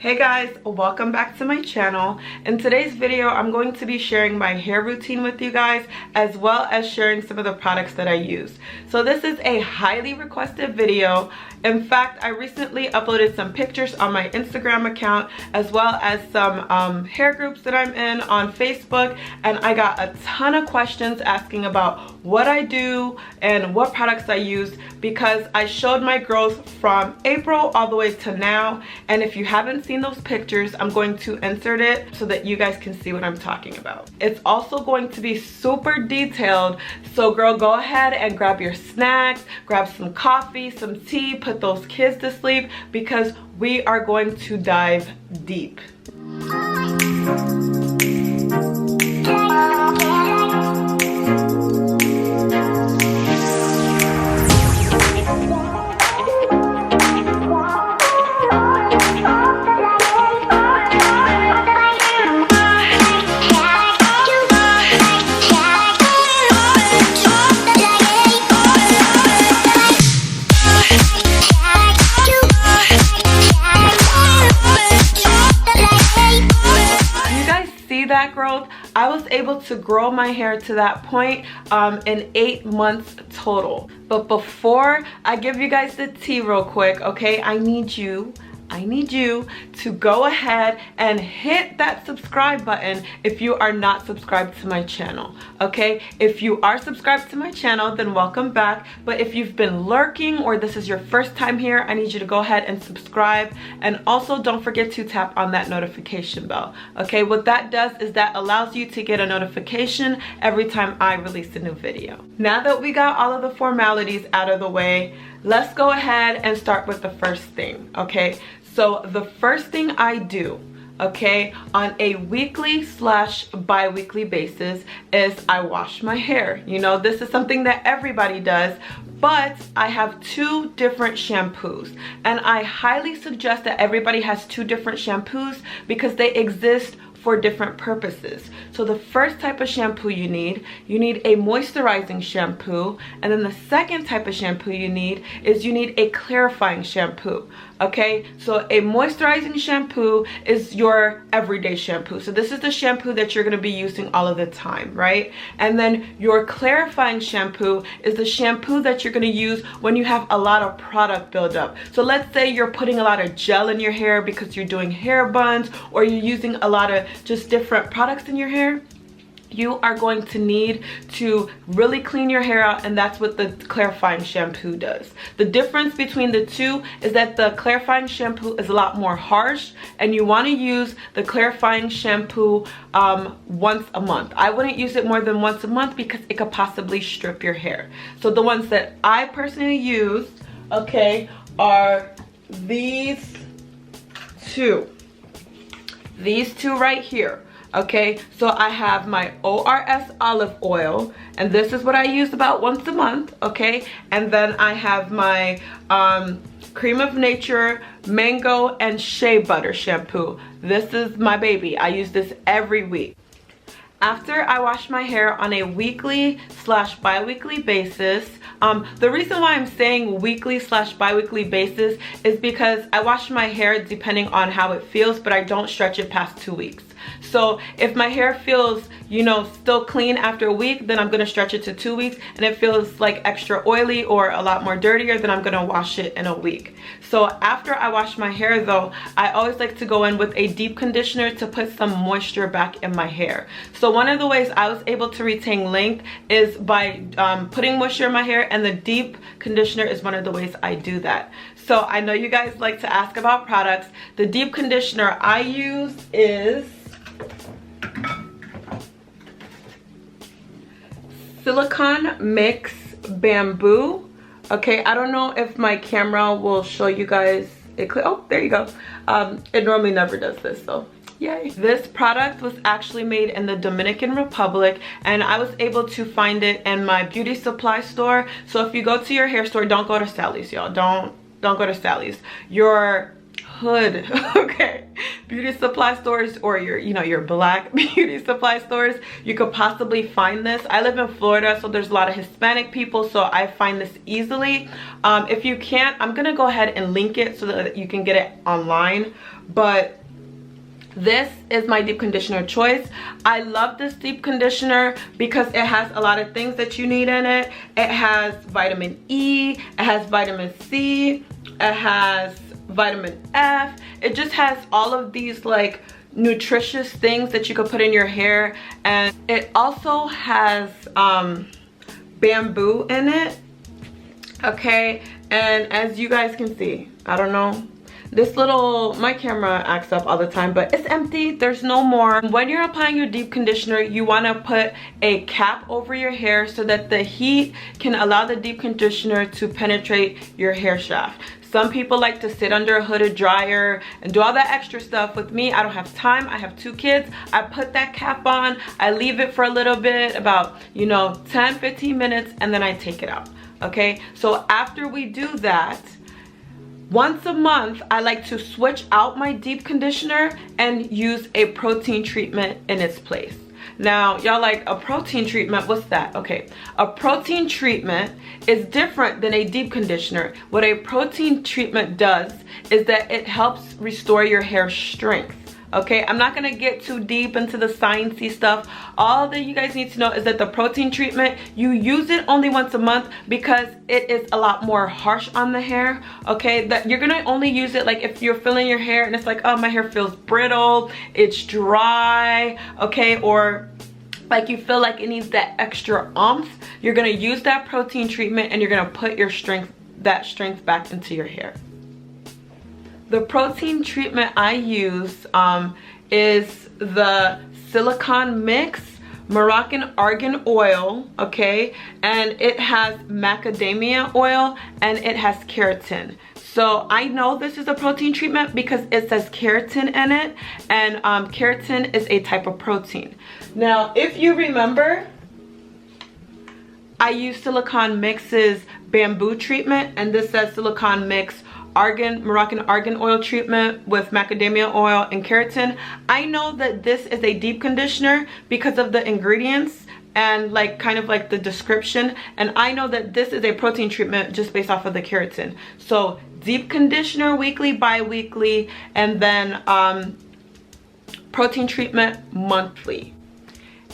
Hey guys, welcome back to my channel. In today's video, I'm going to be sharing my hair routine with you guys, as well as sharing some of the products that I use. So this is a highly requested video. In fact, I recently uploaded some pictures on my Instagram account, as well as some hair groups that I'm in on Facebook, and I got a ton of questions asking about what I do and what products I use, because I showed my growth from April all the way to now. And if you haven't seen those pictures, I'm going to insert it so that you guys can see what I'm talking about. It's also going to be super detailed, so girl, go ahead and grab your snacks, grab some coffee, some tea, put those kids to sleep, because we are going to dive deep. That growth, I was able to grow my hair to that point in 8 months total. But before I give you guys the tea real quick, okay, I need you to go ahead and hit that subscribe button if you are not subscribed to my channel, okay? If you are subscribed to my channel, then welcome back. But if you've been lurking or this is your first time here, I need you to go ahead and subscribe. And also don't forget to tap on that notification bell, okay? What that does is that allows you to get a notification every time I release a new video. Now that we got all of the formalities out of the way, let's go ahead and start with the first thing, okay? So the first thing I do, okay, on a weekly/bi-weekly basis is I wash my hair. You know, this is something that everybody does, but I have 2 different shampoos, and I highly suggest that everybody has 2 different shampoos because they exist for different purposes. So the first type of shampoo you need a moisturizing shampoo, and then the second type of shampoo you need a clarifying shampoo. Okay, so a moisturizing shampoo is your everyday shampoo. So this is the shampoo that you're going to be using all of the time, right? And then your clarifying shampoo is the shampoo that you're going to use when you have a lot of product buildup. So let's say you're putting a lot of gel in your hair because you're doing hair buns, or you're using a lot of just different products in your hair. You are going to need to really clean your hair out, and that's what the clarifying shampoo does. The difference between the two is that the clarifying shampoo is a lot more harsh, and you want to use the clarifying shampoo once a month. I wouldn't use it more than once a month because it could possibly strip your hair. So the ones that I personally use, okay, are these two right here. Okay, so I have my ORS olive oil, and this is what I use about once a month, okay? And then I have my Cream of Nature mango and shea butter shampoo. This is my baby. I use this every week. After I wash my hair on a weekly/bi-weekly basis, the reason why I'm saying weekly/bi-weekly basis is because I wash my hair depending on how it feels, but I don't stretch it past 2 weeks. So if my hair feels, you know, still clean after a week, then I'm gonna stretch it to 2 weeks. And it feels like extra oily or a lot more dirtier, then I'm gonna wash it in a week. So after I wash my hair though, I always like to go in with a deep conditioner to put some moisture back in my hair. So one of the ways I was able to retain length is by putting moisture in my hair, and the deep conditioner is one of the ways I do that. So I know you guys like to ask about products. The deep conditioner I use is Silicone Mix Bamboo. Okay, I don't know if my camera will show you guys it. Oh, there you go. It normally never does this, so yay. This product was actually made in the Dominican Republic, and I was able to find it in my beauty supply store. So if you go to your hair store, don't go to Sally's, y'all. Don't go to Sally's. Your hood, okay, beauty supply stores, or your, you know, your black beauty supply stores, you could possibly find this. I live in Florida, so there's a lot of Hispanic people, so I find this easily. If you can't, I'm gonna go ahead and link it so that you can get it online. But this is my deep conditioner choice. I love this deep conditioner because it has a lot of things that you need in it. It has vitamin E, it has vitamin C, it has vitamin F. It just has all of these like nutritious things that you could put in your hair. And it also has bamboo in it, okay? And as you guys can see, I don't know, this little, my camera acts up all the time, but it's empty, there's no more. When you're applying your deep conditioner, you wanna put a cap over your hair so that the heat can allow the deep conditioner to penetrate your hair shaft. Some people like to sit under a hooded dryer and do all that extra stuff. With me, I don't have time. I have 2 kids. I put that cap on, I leave it for a little bit, about, you know, 10-15 minutes, and then I take it out, okay? So after we do that, once a month, I like to switch out my deep conditioner and use a protein treatment in its place. Now, y'all like, a protein treatment, what's that? Okay, a protein treatment is different than a deep conditioner. What a protein treatment does is that it helps restore your hair strength. Okay, I'm not gonna get too deep into the sciencey stuff. All that you guys need to know is that the protein treatment, you use it only once a month because it is a lot more harsh on the hair. Okay, that you're gonna only use it like if you're feeling your hair and it's like, oh, my hair feels brittle, it's dry, okay, or like you feel like it needs that extra oomph. You're gonna use that protein treatment and you're gonna put your strength, that strength back into your hair. The protein treatment I use is the Silicone Mix Moroccan Argan Oil, okay? And it has macadamia oil and it has keratin. So I know this is a protein treatment because it says keratin in it, and keratin is a type of protein. Now, if you remember, I use Silicone Mix's bamboo treatment, and this says Silicone Mix Moroccan Argan Oil treatment with macadamia oil and keratin. I know that this is a deep conditioner because of the ingredients and like kind of like the description, and I know that this is a protein treatment just based off of the keratin. So deep conditioner weekly, bi-weekly, and then protein treatment monthly.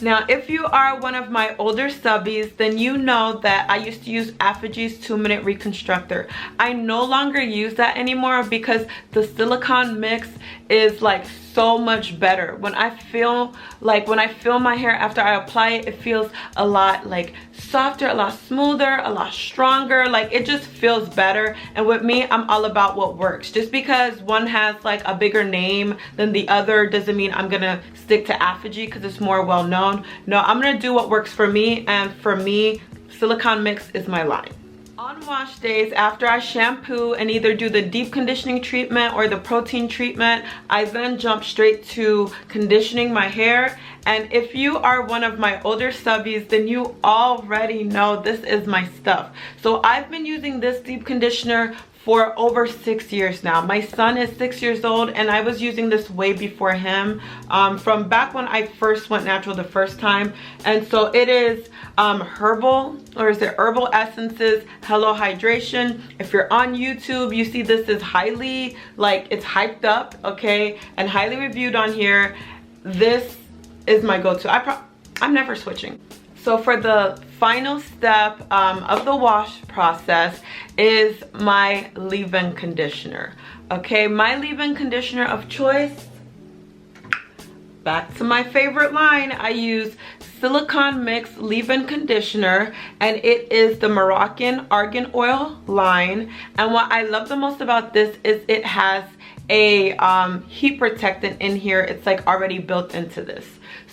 Now, if you are one of my older subbies, then you know that I used to use Apogée's 2-minute reconstructor. I no longer use that anymore because the Silicone Mix is like so much better. When I feel my hair after I apply it, it feels a lot like softer, a lot smoother, a lot stronger. Like it just feels better. And with me, I'm all about what works. Just because one has like a bigger name than the other doesn't mean I'm gonna stick to Apogee because it's more well known. No, I'm gonna do what works for me, and for me, Silicone Mix is my line. On wash days, after I shampoo and either do the deep conditioning treatment or the protein treatment, I then jump straight to conditioning my hair. And if you are one of my older subbies, then you already know this is my stuff. So I've been using this deep conditioner for over 6 years now. My son is 6 years old, and I was using this way before him, from back when I first went natural the first time. And so it is herbal, or is it Herbal Essences Hello Hydration. If you're on YouTube, you see this is highly, like, it's hyped up, okay, and highly reviewed on here. This is my go-to. I'm never switching. So for the final step of the wash process is my leave-in conditioner. Okay, my leave-in conditioner of choice, back to my favorite line, I use Silicone Mix leave-in conditioner, and it is the Moroccan Argan Oil line. And what I love the most about this is it has a heat protectant in here. It's like already built into this.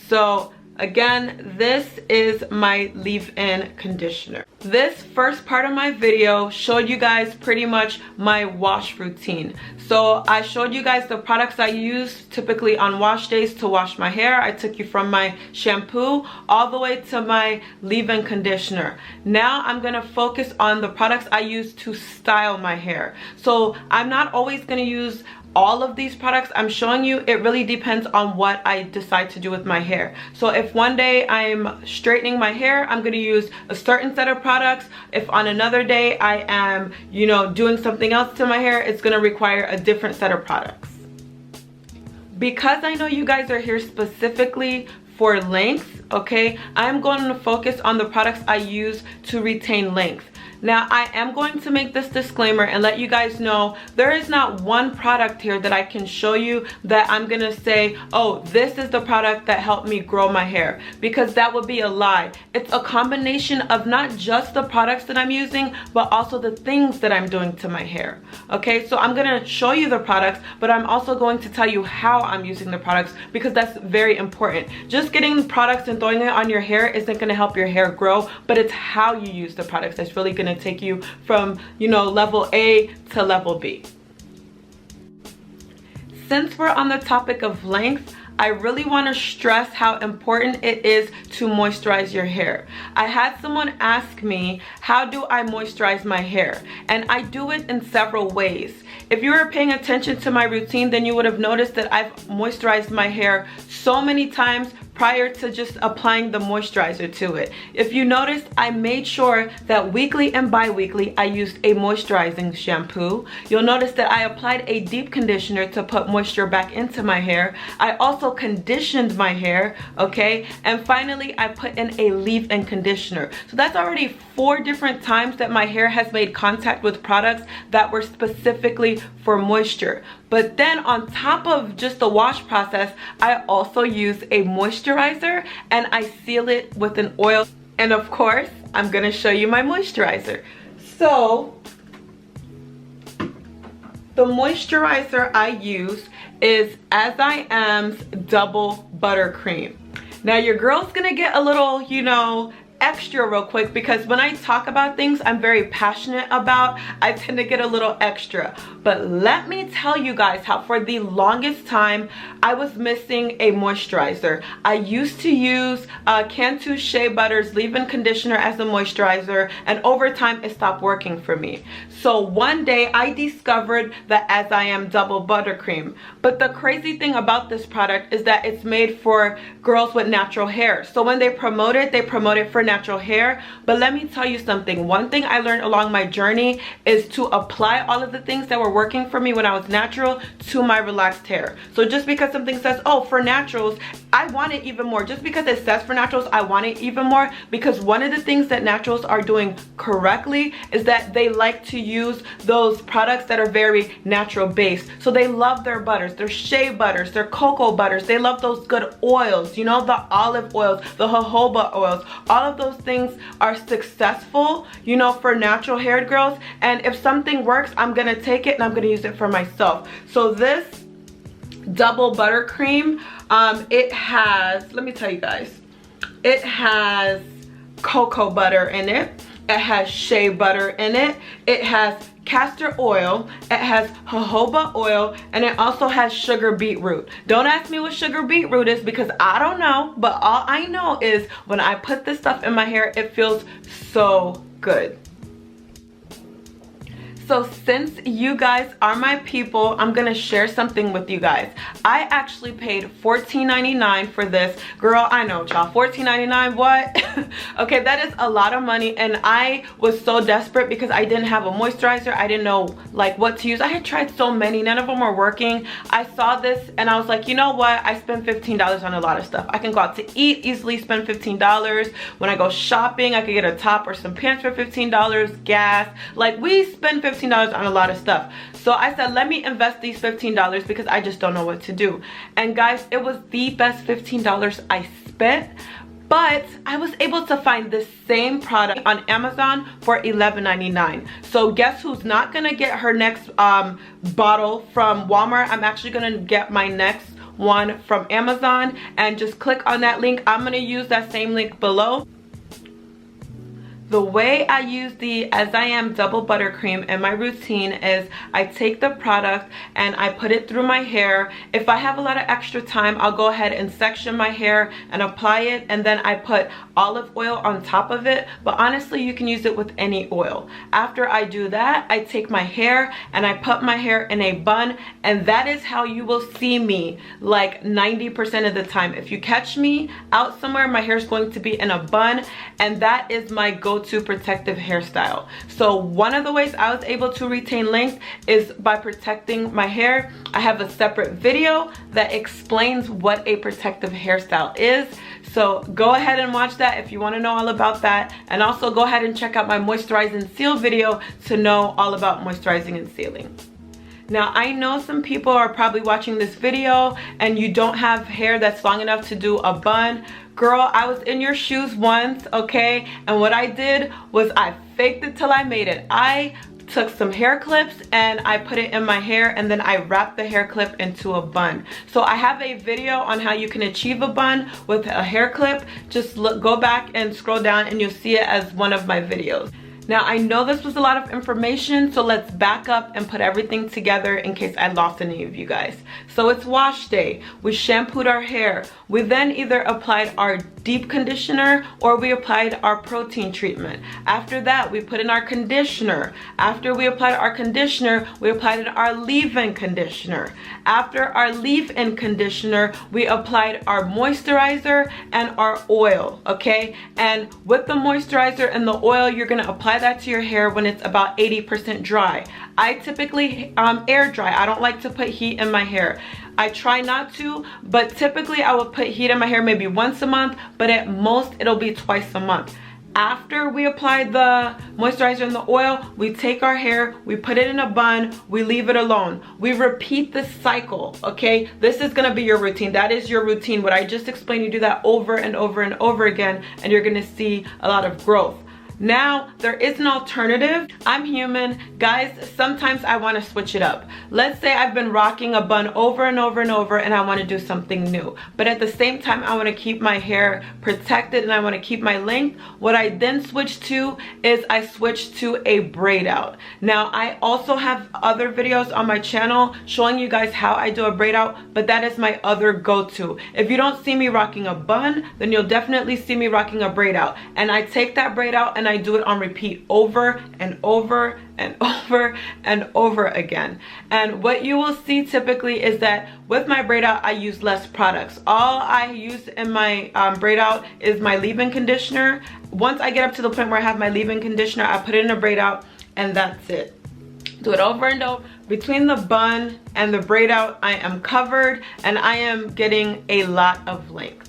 So again, this is my leave-in conditioner. This first part of my video showed you guys pretty much my wash routine. So I showed you guys the products I use typically on wash days to wash my hair. I took you from my shampoo all the way to my leave-in conditioner. Now I'm gonna focus on the products I use to style my hair. So I'm not always gonna use all of these products I'm showing you. It really depends on what I decide to do with my hair. So if one day I'm straightening my hair, I'm going to use a certain set of products. If on another day I am, you know, doing something else to my hair, it's going to require a different set of products. Because I know you guys are here specifically for length, okay, I'm going to focus on the products I use to retain length. Now, I am going to make this disclaimer and let you guys know there is not one product here that I can show you that I'm gonna say, oh, this is the product that helped me grow my hair, because that would be a lie. It's a combination of not just the products that I'm using, but also the things that I'm doing to my hair. Okay, so I'm gonna show you the products, but I'm also going to tell you how I'm using the products, because that's very important. Just getting products and throwing it on your hair isn't gonna help your hair grow, but it's how you use the products that's really gonna take you from, you know, level A to level B. Since we're on the topic of length, I really want to stress how important it is to moisturize your hair. I had someone ask me, how do I moisturize my hair? And I do it in several ways. If you were paying attention to my routine, then you would have noticed that I've moisturized my hair so many times prior to just applying the moisturizer to it. If you noticed, I made sure that weekly and bi-weekly I used a moisturizing shampoo. You'll notice that I applied a deep conditioner to put moisture back into my hair. I also conditioned my hair, okay? And finally, I put in a leave-in conditioner. So that's already 4 different times that my hair has made contact with products that were specifically for moisture. But then on top of just the wash process, I also use a moisturizer and I seal it with an oil. And of course, I'm gonna show you my moisturizer. So, the moisturizer I use is As I Am's Double Buttercream. Now your girl's gonna get a little, you know, extra real quick, because when I talk about things I'm very passionate about, I tend to get a little extra. But let me tell you guys how for the longest time I was missing a moisturizer. I used to use Cantu Shea Butter's leave-in conditioner as a moisturizer, and over time it stopped working for me. So one day I discovered the As I Am Double Buttercream. But the crazy thing about this product is that it's made for girls with natural hair. So when they promote it for natural hair. But let me tell you something. One thing I learned along my journey is to apply all of the things that were working for me when I was natural to my relaxed hair. So just because something says, oh, for naturals, I want it even more. Just because it says for naturals, I want it even more, because one of the things that naturals are doing correctly is that they like to use those products that are very natural based. So they love their butters, their shea butters, their cocoa butters. They love those good oils, you know, the olive oils, the jojoba oils. All of those things are successful, you know, for natural haired girls. And if something works, I'm gonna take it and I'm gonna use it for myself. So this Double Buttercream, it has, let me tell you guys, it has cocoa butter in it, it has shea butter in it, it has castor oil, it has jojoba oil, and it also has sugar beetroot. Don't ask me what sugar beetroot is, because I don't know, but all I know is when I put this stuff in my hair, it feels so good. So since you guys are my people, I'm gonna share something with you guys. I actually paid $14.99 for this. Girl, I know y'all, $14.99, what? Okay, that is a lot of money, and I was so desperate because I didn't have a moisturizer. I didn't know like what to use. I had tried so many, none of them were working. I saw this and I was like, you know what? I spend $15 on a lot of stuff. I can go out to eat, easily spend $15. When I go shopping, I could get a top or some pants for $15, gas. Like, we spend $15 on a lot of stuff. So I said, let me invest these $15 because I just don't know what to do. And guys, it was the best $15 I spent. But I was able to find the same product on Amazon for $11.99. So guess who's not gonna get her next bottle from Walmart? I'm actually gonna get my next one from Amazon, and just click on that link. I'm gonna use that same link below The way I use the As I Am double buttercream in my routine is I take the product and I put it through my hair. If I have a lot of extra time, I'll go ahead and section my hair and apply it, and then I put olive oil on top of it. But honestly, you can use it with any oil. After I do that, I take my hair and I put my hair in a bun, and that is how you will see me like 90% of the time. If you catch me out somewhere, my hair is going to be in a bun, and that is my go-to protective hairstyle. So one of the ways I was able to retain length is by protecting my hair. I have a separate video that explains what a protective hairstyle is, so go ahead and watch that if you want to know all about that, and also go ahead and check out my moisturize and seal video to know all about moisturizing and sealing. Now, I know some people are probably watching this video and you don't have hair that's long enough to do a bun. Girl, I was in your shoes once, okay? And what I did was I faked it till I made it. I took some hair clips and I put it in my hair, and then I wrapped the hair clip into a bun. So I have a video on how you can achieve a bun with a hair clip. Just go back and scroll down and you'll see it as one of my videos. Now, I know this was a lot of information, so let's back up and put everything together in case I lost any of you guys. So it's wash day. We shampooed our hair. We then either applied our deep conditioner or we applied our protein treatment. After that, we put in our conditioner. After we applied our conditioner, we applied our leave-in conditioner. After our leave-in conditioner, we applied our moisturizer and our oil, okay? And with the moisturizer and the oil, you're gonna apply that to your hair when it's about 80% dry. I typically air dry. I don't like to put heat in my hair. I try not to, but typically I will put heat in my hair maybe once a month, but at most it'll be twice a month. After we apply the moisturizer and the oil, we take our hair, we put it in a bun, we leave it alone. We repeat this cycle, okay? This is gonna be your routine. That is your routine. What I just explained, you do that over and over and over again, and you're gonna see a lot of growth. Now, there is an alternative. I'm human. Guys, sometimes I want to switch it up. Let's say I've been rocking a bun over and over and over and I want to do something new. But at the same time, I want to keep my hair protected and I want to keep my length. What I then switch to is I switch to a braid out. Now, I also have other videos on my channel showing you guys how I do a braid out, but that is my other go-to. If you don't see me rocking a bun, then you'll definitely see me rocking a braid out. And I take that braid out and I do it on repeat over and over and over and over again. And what you will see typically is that with my braid out, I use less products. All I use in my braid out is my leave-in conditioner. Once I get up to the point where I have my leave-in conditioner, I put it in a braid out and that's it. Do it over and over. Between the bun and the braid out, I am covered and I am getting a lot of length.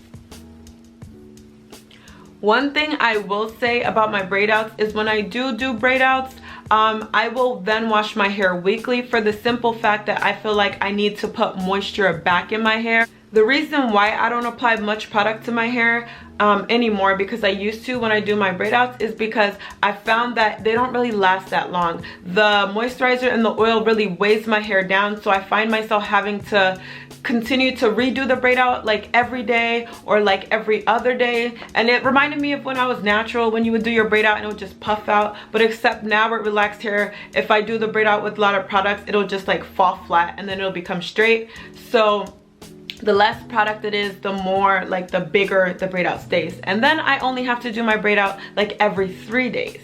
One thing I will say about my braid outs is when I do braid outs, I will then wash my hair weekly for the simple fact that I feel like I need to put moisture back in my hair. The reason why I don't apply much product to my hair anymore, because I used to when I do my braid outs, is because I found that they don't really last that long. The moisturizer and the oil really weighs my hair down, so I find myself having to continue to redo the braid out like every day or like every other day. And it reminded me of when I was natural, when you would do your braid out and it would just puff out. But except now with relaxed hair, if I do the braid out with a lot of products, it'll just like fall flat and then it'll become straight. So the less product it is, the more, like, the bigger the braid out stays. And then I only have to do my braid out like every 3 days.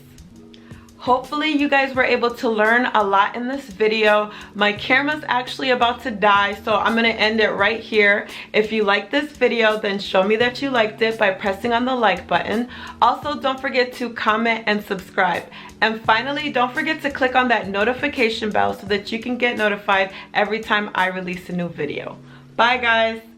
Hopefully you guys were able to learn a lot in this video. My camera's actually about to die, so I'm gonna end it right here. If you liked this video, then show me that you liked it by pressing on the like button. Also, don't forget to comment and subscribe. And finally, don't forget to click on that notification bell so that you can get notified every time I release a new video. Bye guys.